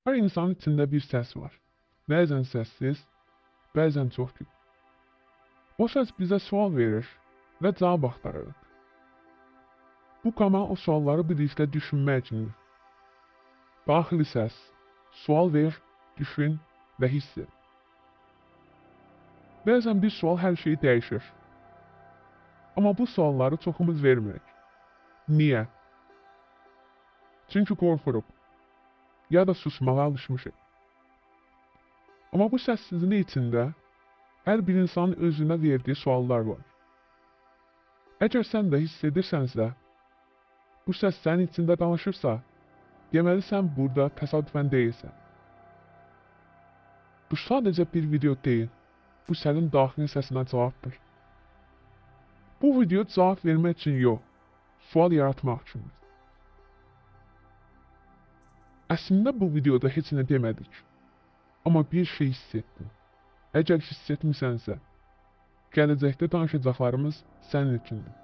Her insanın içində bir səs var. Bəzən səssiz, bəzən çox gür. O səs bizə sual verir və cavab axtarırıq. Bu kanal o sualları birlikdə düşünmək üçündür. Daxili səs, sual ver, düşün və hiss et. Bəzən bir sual hər şeyi dəyişir. Amma bu sualları çoxumuz vermirik. Niyə? Çünki qorxuruq. Ya da susmağa alışmışıq. Amma bu səssizliyin içində hər bir insanın özünə verdiyi suallar var. Əgər sən də hiss edirsənsə, bu səs sənin içində danışırsa, deməli sən burada təsadüfən deyilsən. Bu sadəcə bir video deyil, bu sənin daxili səsinə cavabdır. Bu video cavab vermək üçün yox, sual yaratmaq üçündür. Əslində bu videoda heç nə demədik. Amma bir şey hiss etdim. Əgər hiss etmisənsə, gələcəkdə danışacaqlarımız sənin üçündür.